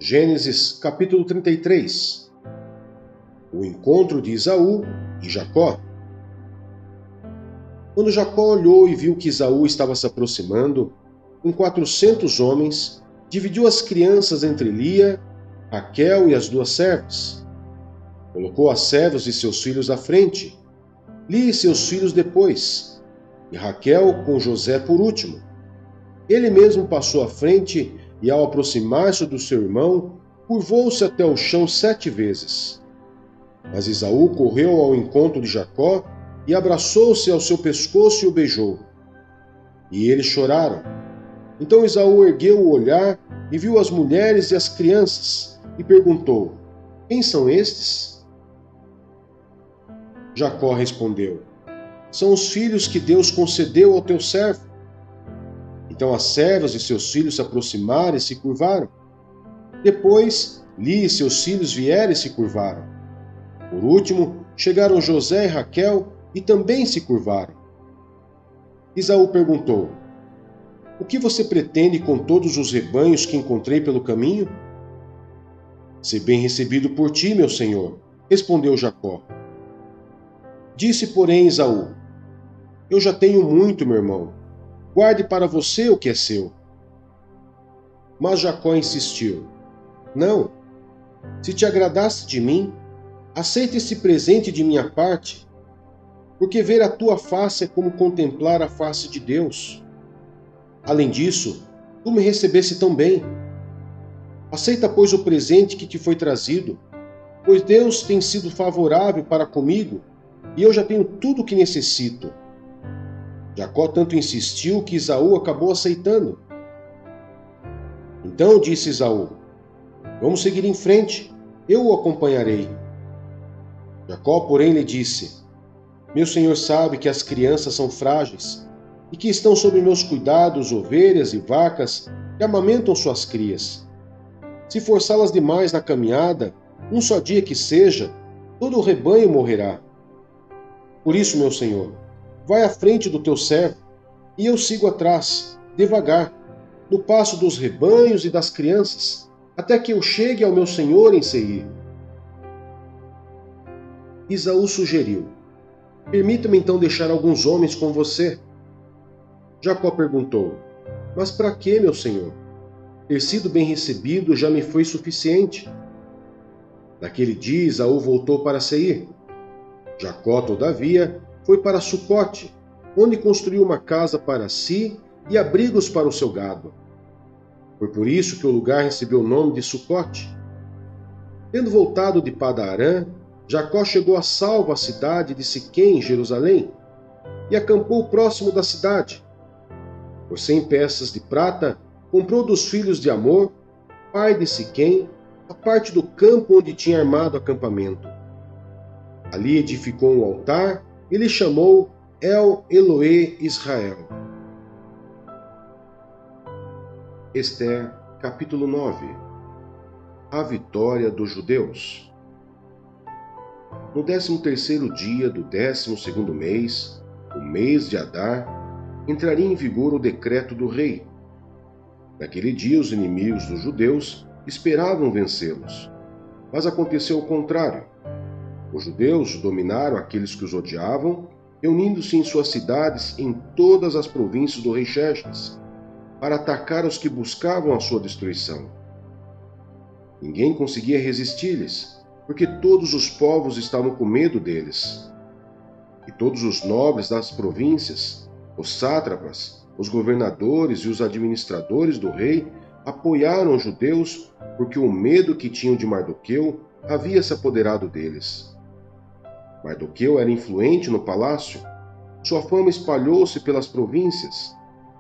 Gênesis capítulo 33. O encontro de Esaú e Jacó. Quando Jacó olhou e viu que Esaú estava se aproximando, com 400 homens, dividiu as crianças entre Lia, Raquel e as duas servas. Colocou as servas e seus filhos à frente, Lia e seus filhos depois, e Raquel com José por último. Ele mesmo passou à frente e, ao aproximar-se do seu irmão, curvou-se até o chão 7 vezes. Mas Esaú correu ao encontro de Jacó e abraçou-se ao seu pescoço e o beijou. E eles choraram. Então Esaú ergueu o olhar e viu as mulheres e as crianças, e perguntou: Quem são estes? Jacó respondeu: São os filhos que Deus concedeu ao teu servo. Então as servas e seus filhos se aproximaram e se curvaram. Depois, Lia e seus filhos vieram e se curvaram. Por último, chegaram José e Raquel e também se curvaram. Esaú perguntou: O que você pretende com todos os rebanhos que encontrei pelo caminho? Ser bem recebido por ti, meu senhor, respondeu Jacó. Disse, porém, Esaú: Eu já tenho muito, meu irmão. Guarde para você o que é seu. Mas Jacó insistiu: Não. Se te agradasse de mim, aceita esse presente de minha parte, porque ver a tua face é como contemplar a face de Deus. Além disso, tu me recebeste tão bem. Aceita, pois, o presente que te foi trazido, pois Deus tem sido favorável para comigo, e eu já tenho tudo o que necessito. Jacó tanto insistiu que Esaú acabou aceitando. Então disse Esaú: Vamos seguir em frente, eu o acompanharei. Jacó, porém, lhe disse: Meu senhor sabe que as crianças são frágeis e que estão sob meus cuidados ovelhas e vacas que amamentam suas crias. Se forçá-las demais na caminhada, um só dia que seja, todo o rebanho morrerá. Por isso, meu senhor, vai à frente do teu servo, e eu sigo atrás, devagar, no passo dos rebanhos e das crianças, até que eu chegue ao meu senhor em Seir. Esaú sugeriu: Permita-me então deixar alguns homens com você. Jacó perguntou: Mas para que, meu senhor? Ter sido bem recebido já me foi suficiente. Naquele dia Esaú voltou para Seir. Jacó, todavia, foi para Sucote, onde construiu uma casa para si e abrigos para o seu gado. Foi por isso que o lugar recebeu o nome de Sucote. Tendo voltado de Padan-Arã, Jacó chegou a salvo à cidade de Siquém, em Jerusalém, e acampou próximo da cidade. Por 100 peças de prata, comprou dos filhos de Amor, pai de Siquém, a parte do campo onde tinha armado acampamento. Ali edificou um altar e lhe chamou El Elohe Israel. Ester, capítulo 9. A vitória dos judeus. No 13º dia do 12º mês, o mês de Adar, entraria em vigor o decreto do rei. Naquele dia os inimigos dos judeus esperavam vencê-los, mas aconteceu o contrário. Os judeus dominaram aqueles que os odiavam, reunindo-se em suas cidades em todas as províncias do rei Xerxes, para atacar os que buscavam a sua destruição. Ninguém conseguia resistir-lhes, porque todos os povos estavam com medo deles. E todos os nobres das províncias, os sátrapas, os governadores e os administradores do rei apoiaram os judeus, porque o medo que tinham de Mardoqueu havia se apoderado deles. Mardoqueu era influente no palácio, sua fama espalhou-se pelas províncias,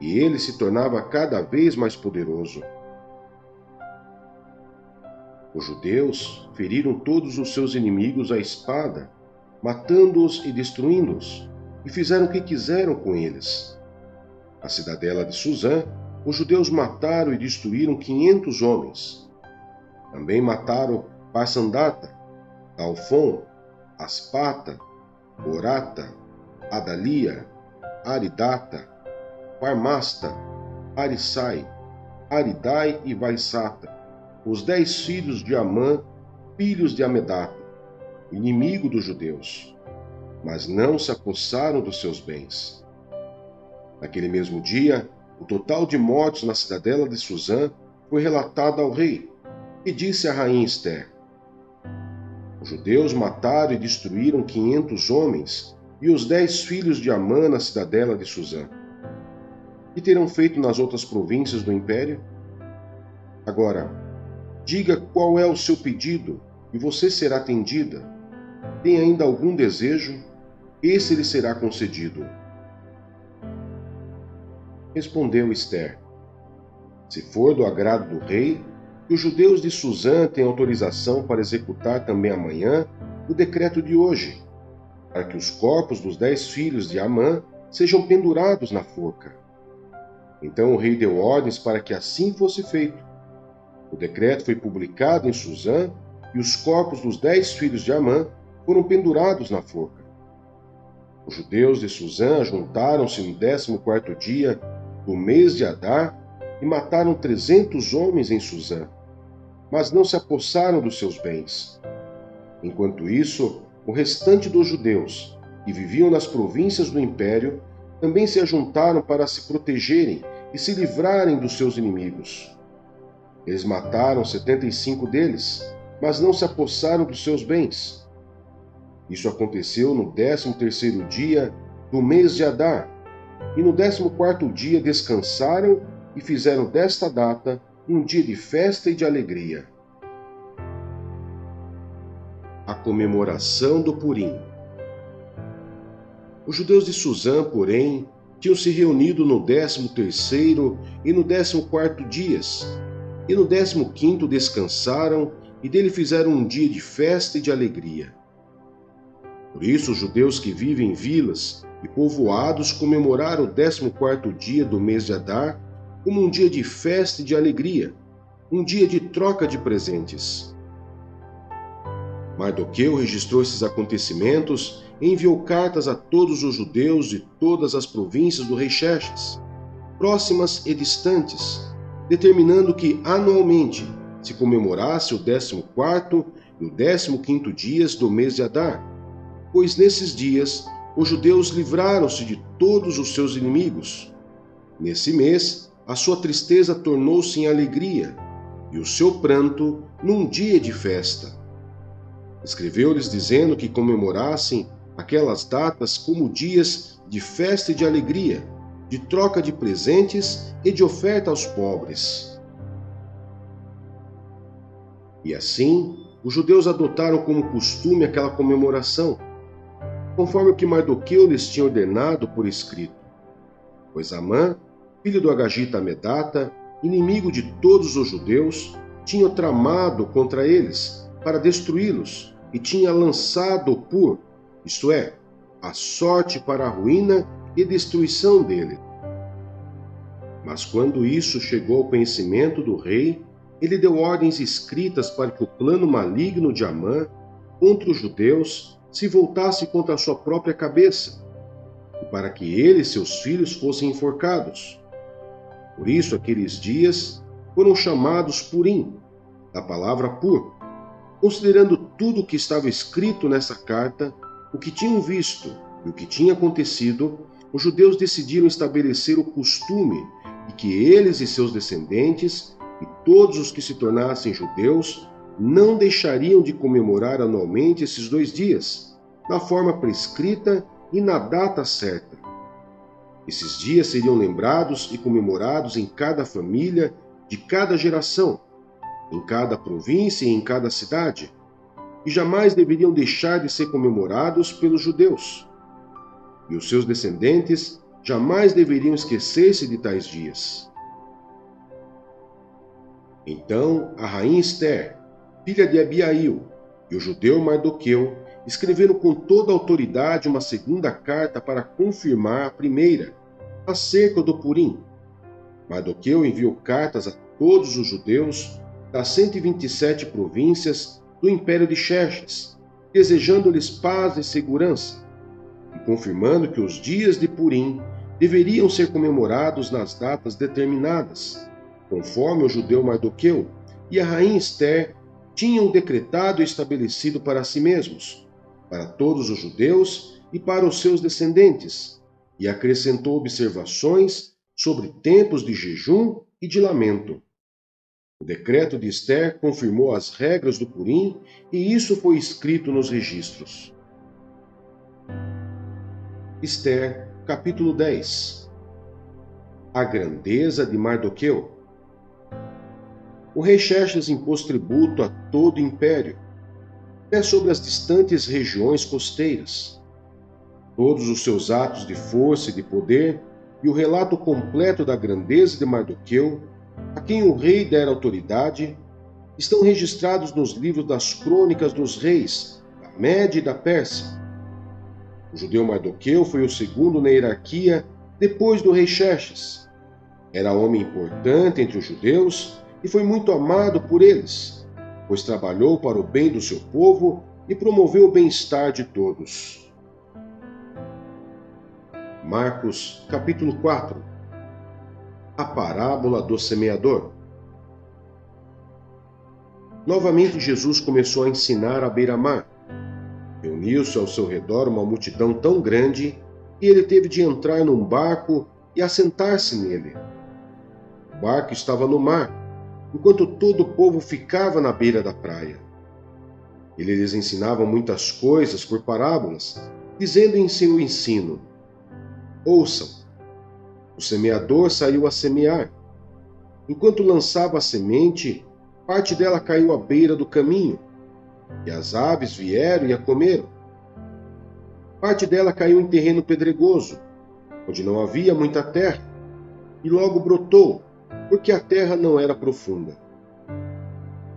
e ele se tornava cada vez mais poderoso. Os judeus feriram todos os seus inimigos à espada, matando-os e destruindo-os, e fizeram o que quiseram com eles. Na cidadela de Suzã, os judeus mataram e destruíram 500 homens. Também mataram Parsandata, Talfon, Aspata, Orata, Adalia, Aridata, Parmasta, Arisai, Aridai e Vaisata, os 10 filhos de Amã, filhos de Amedata, inimigo dos judeus, mas não se apossaram dos seus bens. Naquele mesmo dia, o total de mortos na cidadela de Suzã foi relatado ao rei, e disse à rainha Ester: os judeus mataram e destruíram 500 homens e os 10 filhos de Amã na cidadela de Suzã. Que terão feito nas outras províncias do império? Agora, diga qual é o seu pedido, e você será atendida. Tem ainda algum desejo? Esse lhe será concedido. Respondeu Ester: se for do agrado do rei, que os judeus de Suzã têm autorização para executar também amanhã o decreto de hoje, para que os corpos dos 10 filhos de Amã sejam pendurados na forca. Então o rei deu ordens para que assim fosse feito. O decreto foi publicado em Suzã, e os corpos dos 10 filhos de Amã foram pendurados na forca. Os judeus de Suzã juntaram-se no 14º dia do mês de Adar e mataram 300 homens em Suzã, mas não se apossaram dos seus bens. Enquanto isso, o restante dos judeus, que viviam nas províncias do império, também se ajuntaram para se protegerem e se livrarem dos seus inimigos. Eles mataram 75 deles, mas não se apossaram dos seus bens. Isso aconteceu no 13º dia do mês de Adar, e no 14º dia descansaram e fizeram desta data um dia de festa e de alegria. A comemoração do Purim. Os judeus de Suzã, porém, tinham se reunido no 13º e no 14º dias, e no 15º descansaram e dele fizeram um dia de festa e de alegria. Por isso, os judeus que vivem em vilas e povoados comemoraram o 14º dia do mês de Adar como um dia de festa e de alegria, um dia de troca de presentes. Mardoqueu registrou esses acontecimentos e enviou cartas a todos os judeus de todas as províncias do rei Xerxes, próximas e distantes, determinando que anualmente se comemorasse o 14º e o 15º dias do mês de Adar, pois nesses dias os judeus livraram-se de todos os seus inimigos. Nesse mês, a sua tristeza tornou-se em alegria, e o seu pranto num dia de festa. Escreveu-lhes dizendo que comemorassem aquelas datas como dias de festa e de alegria, de troca de presentes e de oferta aos pobres. E assim, os judeus adotaram como costume aquela comemoração, conforme o que Mardoqueu lhes tinha ordenado por escrito. Pois Amã, filho do Agagita Amedata, inimigo de todos os judeus, tinha tramado contra eles para destruí-los e tinha lançado por, isto é, a sorte para a ruína e destruição dele. Mas quando isso chegou ao conhecimento do rei, ele deu ordens escritas para que o plano maligno de Amã contra os judeus se voltasse contra a sua própria cabeça, e para que ele e seus filhos fossem enforcados. Por isso, aqueles dias foram chamados Purim, da palavra pur, considerando tudo o que estava escrito nessa carta, o que tinham visto e o que tinha acontecido. Os judeus decidiram estabelecer o costume de que eles e seus descendentes e todos os que se tornassem judeus não deixariam de comemorar anualmente esses 2 dias, na forma prescrita e na data certa. Esses dias seriam lembrados e comemorados em cada família de cada geração, em cada província e em cada cidade, e jamais deveriam deixar de ser comemorados pelos judeus. E os seus descendentes jamais deveriam esquecer-se de tais dias. Então a rainha Ester, filha de Abiail, e o judeu Mardoqueu escreveram com toda a autoridade uma segunda carta para confirmar a primeira, acerca do Purim. Mardoqueu enviou cartas a todos os judeus das 127 províncias do império de Xerxes, desejando-lhes paz e segurança, e confirmando que os dias de Purim deveriam ser comemorados nas datas determinadas, conforme o judeu Mardoqueu e a rainha Ester tinham decretado e estabelecido para si mesmos, para todos os judeus e para os seus descendentes, e acrescentou observações sobre tempos de jejum e de lamento. O decreto de Ester confirmou as regras do Purim e isso foi escrito nos registros. Ester, capítulo 10. A grandeza de Mardoqueu. O rei Xerxes impôs tributo a todo o império, até sobre as distantes regiões costeiras. Todos os seus atos de força e de poder e o relato completo da grandeza de Mardoqueu, a quem o rei dera autoridade, estão registrados nos livros das crônicas dos reis da Média e da Pérsia. O judeu Mardoqueu foi o segundo na hierarquia depois do rei Xerxes. Era homem importante entre os judeus e foi muito amado por eles, pois trabalhou para o bem do seu povo e promoveu o bem-estar de todos. Marcos, capítulo 4. A parábola do semeador. Novamente Jesus começou a ensinar à beira-mar. Reuniu-se ao seu redor uma multidão tão grande que ele teve de entrar num barco e assentar-se nele. O barco estava no mar, enquanto todo o povo ficava na beira da praia. Ele lhes ensinava muitas coisas por parábolas, dizendo em seu ensino: Ouçam, o semeador saiu a semear. Enquanto lançava a semente, parte dela caiu à beira do caminho, e as aves vieram e a comeram. Parte dela caiu em terreno pedregoso, onde não havia muita terra, e logo brotou, porque a terra não era profunda.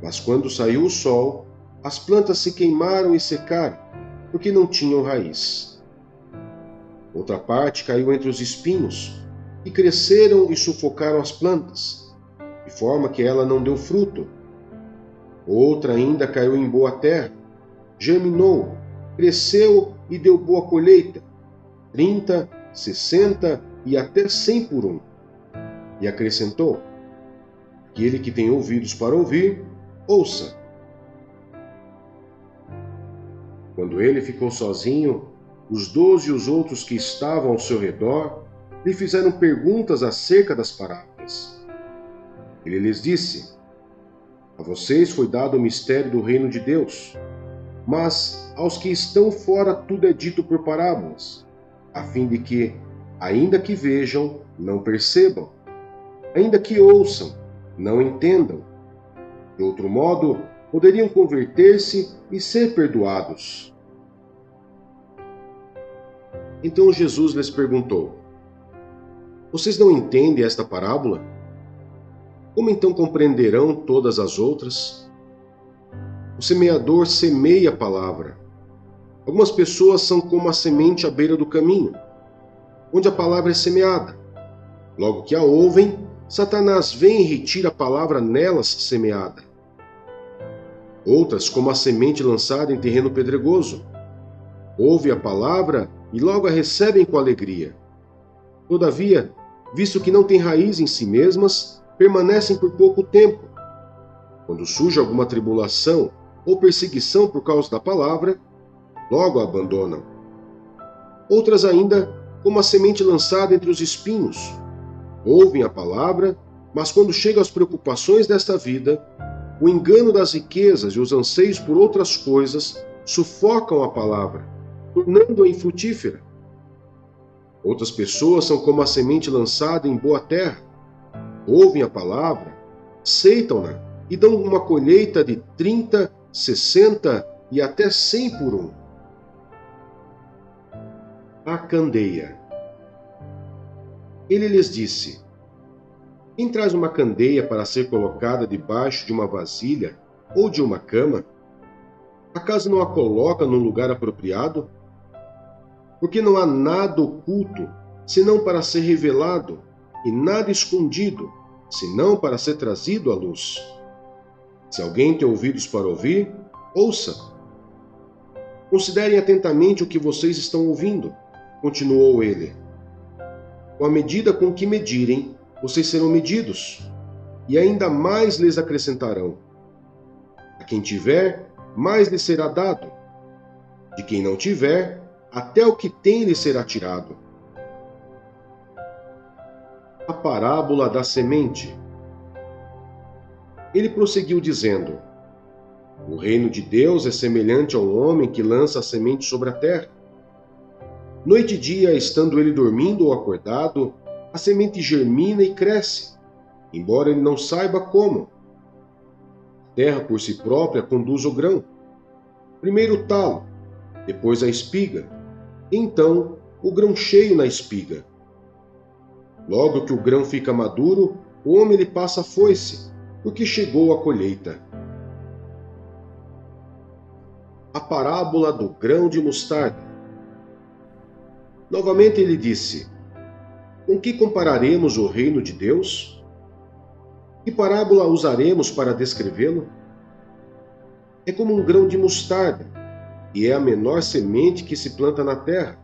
Mas quando saiu o sol, as plantas se queimaram e secaram, porque não tinham raiz. Outra parte caiu entre os espinhos, que cresceram e sufocaram as plantas, de forma que ela não deu fruto. Outra ainda caiu em boa terra, germinou, cresceu e deu boa colheita, 30, 60 e até 100 por um. E acrescentou: Aquele que tem ouvidos para ouvir, ouça. Quando ele ficou sozinho, os 12 e os outros que estavam ao seu redor lhe fizeram perguntas acerca das parábolas. Ele lhes disse: A vocês foi dado o mistério do reino de Deus, mas aos que estão fora tudo é dito por parábolas, a fim de que, ainda que vejam, não percebam, ainda que ouçam, não entendam. De outro modo, poderiam converter-se e ser perdoados. Então Jesus lhes perguntou: Vocês não entendem esta parábola? Como então compreenderão todas as outras? O semeador semeia a palavra. Algumas pessoas são como a semente à beira do caminho, onde a palavra é semeada. Logo que a ouvem, Satanás vem e retira a palavra nelas semeada. Outras, como a semente lançada em terreno pedregoso, ouvem a palavra e logo a recebem com alegria. Todavia, visto que não têm raiz em si mesmas, permanecem por pouco tempo. Quando surge alguma tribulação ou perseguição por causa da palavra, logo a abandonam. Outras ainda, como a semente lançada entre os espinhos, ouvem a palavra, mas quando chegam as preocupações desta vida, o engano das riquezas e os anseios por outras coisas sufocam a palavra, tornando-a infrutífera. Outras pessoas são como a semente lançada em boa terra. Ouvem a palavra, aceitam-na e dão uma colheita de 30, 60 e até 100 por um. A candeia. Ele lhes disse: Quem traz uma candeia para ser colocada debaixo de uma vasilha ou de uma cama, acaso não a coloca num lugar apropriado? Porque não há nada oculto, senão para ser revelado, e nada escondido, senão para ser trazido à luz. Se alguém tem ouvidos para ouvir, ouça. Considerem atentamente o que vocês estão ouvindo, continuou ele. Com a medida com que medirem, vocês serão medidos, e ainda mais lhes acrescentarão. A quem tiver, mais lhe será dado. De quem não tiver, até o que tem lhe será tirado. A parábola da semente. Ele prosseguiu dizendo: O reino de Deus é semelhante a um homem que lança a semente sobre a terra. Noite e dia, estando ele dormindo ou acordado, a semente germina e cresce, embora ele não saiba como. A terra por si própria conduz o grão. Primeiro o talo, depois a espiga, e então o grão cheio na espiga. Logo que o grão fica maduro, o homem lhe passa a foice, porque chegou a colheita. A parábola do grão de mostarda. Novamente ele disse: Com que compararemos o reino de Deus? Que parábola usaremos para descrevê-lo? É como um grão de mostarda, e é a menor semente que se planta na terra.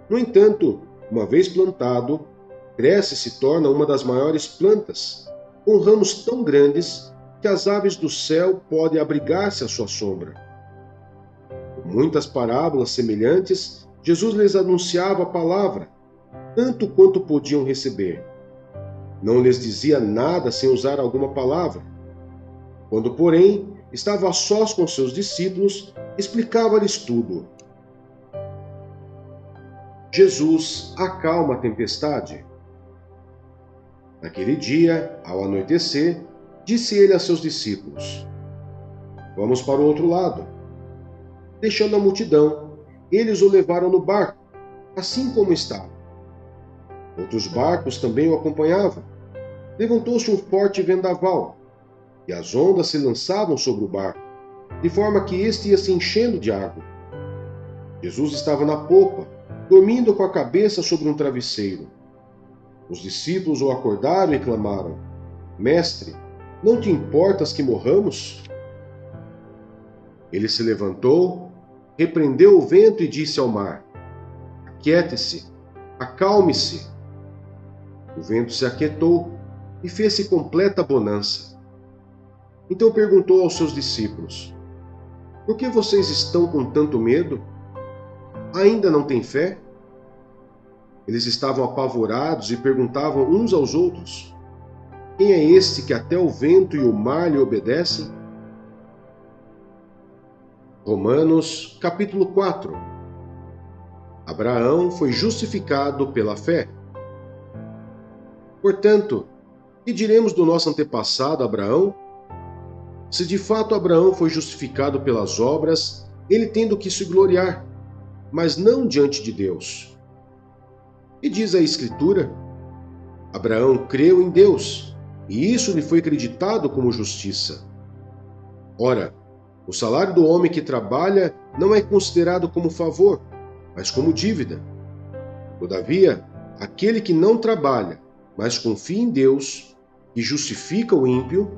No entanto, uma vez plantado, cresce e se torna uma das maiores plantas, com ramos tão grandes que as aves do céu podem abrigar-se à sua sombra. Com muitas parábolas semelhantes, Jesus lhes anunciava a palavra, tanto quanto podiam receber. Não lhes dizia nada sem usar alguma palavra. Quando, porém, estava a sós com seus discípulos, explicava-lhes tudo. Jesus acalma a tempestade. Naquele dia, ao anoitecer, disse ele a seus discípulos: Vamos para o outro lado. Deixando a multidão, eles o levaram no barco, assim como estava. Outros barcos também o acompanhavam. Levantou-se um forte vendaval, e as ondas se lançavam sobre o barco, de forma que este ia se enchendo de água. Jesus estava na popa, dormindo com a cabeça sobre um travesseiro. Os discípulos o acordaram e clamaram: Mestre, não te importas que morramos? Ele se levantou, repreendeu o vento e disse ao mar: Aquiete-se, acalme-se. O vento se aquietou e fez-se completa bonança. Então perguntou aos seus discípulos: Por que vocês estão com tanto medo? Ainda não têm fé? Eles estavam apavorados e perguntavam uns aos outros: Quem é este que até o vento e o mar lhe obedecem? Romanos, capítulo 4. Abraão foi justificado pela fé. Portanto, que diremos do nosso antepassado Abraão? Se de fato Abraão foi justificado pelas obras, ele tem do que se gloriar, mas não diante de Deus. E diz a Escritura: Abraão creu em Deus, e isso lhe foi acreditado como justiça. Ora, o salário do homem que trabalha não é considerado como favor, mas como dívida. Todavia, aquele que não trabalha, mas confia em Deus, e justifica o ímpio,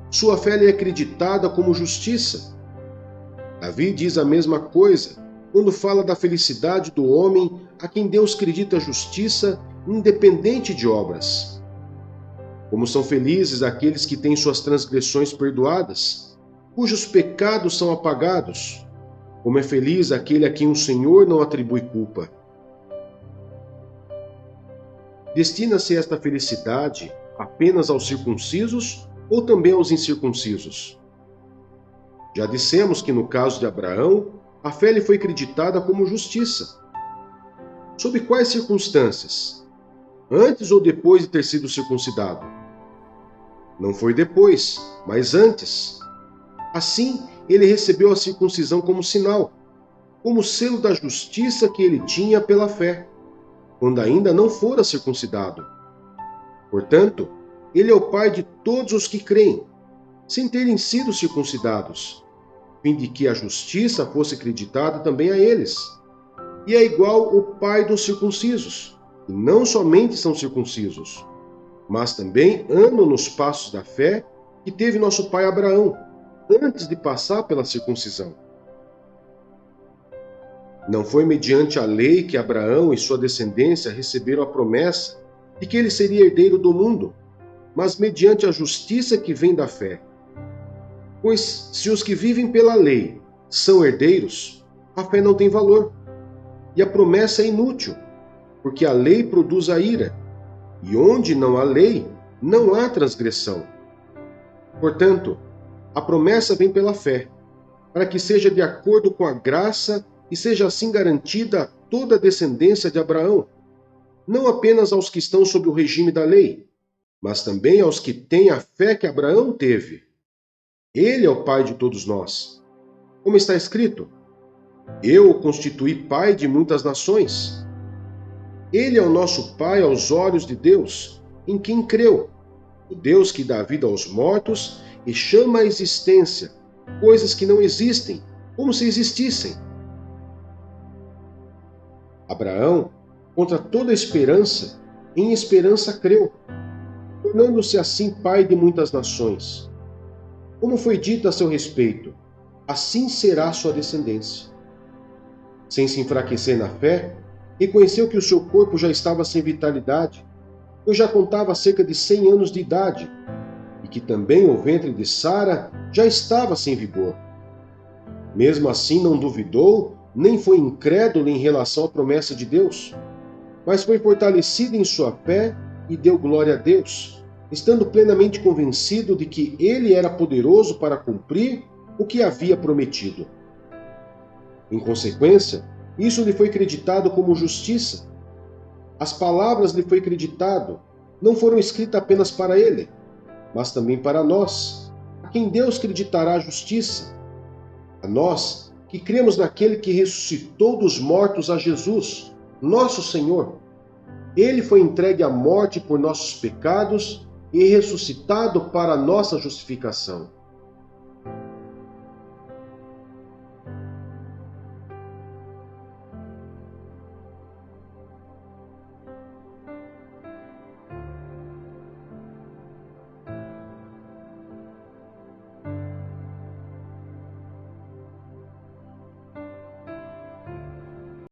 sua fé lhe é acreditada como justiça. Davi diz a mesma coisa quando fala da felicidade do homem a quem Deus acredita justiça independente de obras. Como são felizes aqueles que têm suas transgressões perdoadas, cujos pecados são apagados. Como é feliz aquele a quem o Senhor não atribui culpa. Destina-se esta felicidade apenas aos circuncisos ou também aos incircuncisos? Já dissemos que no caso de Abraão, a fé lhe foi acreditada como justiça. Sob quais circunstâncias? Antes ou depois de ter sido circuncidado? Não foi depois, mas antes. Assim, ele recebeu a circuncisão como sinal, como selo da justiça que ele tinha pela fé, quando ainda não fora circuncidado. Portanto, ele é o pai de todos os que creem, sem terem sido circuncidados, a fim de que a justiça fosse acreditada também a eles. E é igual o pai dos circuncisos, que não somente são circuncisos, mas também andam nos passos da fé que teve nosso pai Abraão, antes de passar pela circuncisão. Não foi mediante a lei que Abraão e sua descendência receberam a promessa de que ele seria herdeiro do mundo, mas mediante a justiça que vem da fé. Pois se os que vivem pela lei são herdeiros, a fé não tem valor, e a promessa é inútil, porque a lei produz a ira, e onde não há lei, não há transgressão. Portanto, a promessa vem pela fé, para que seja de acordo com a graça e seja assim garantida a toda a descendência de Abraão, não apenas aos que estão sob o regime da lei, mas também aos que têm a fé que Abraão teve. Ele é o pai de todos nós. Como está escrito: eu o constituí pai de muitas nações. Ele é o nosso pai aos olhos de Deus, em quem creu, o Deus que dá vida aos mortos e chama à existência coisas que não existem, como se existissem. Abraão, contra toda esperança, em esperança creu, tornando-se assim pai de muitas nações. Como foi dito a seu respeito, assim será sua descendência. Sem se enfraquecer na fé, reconheceu que o seu corpo já estava sem vitalidade, pois já contava cerca de 100 anos de idade, e que também o ventre de Sara já estava sem vigor. Mesmo assim não duvidou, nem foi incrédulo em relação à promessa de Deus, mas foi fortalecido em sua fé e deu glória a Deus, estando plenamente convencido de que ele era poderoso para cumprir o que havia prometido. Em consequência, isso lhe foi creditado como justiça. As palavras lhe foi creditado não foram escritas apenas para ele, mas também para nós, a quem Deus creditará a justiça. A nós, que cremos naquele que ressuscitou dos mortos a Jesus, nosso Senhor. Ele foi entregue à morte por nossos pecados e ressuscitado para a nossa justificação.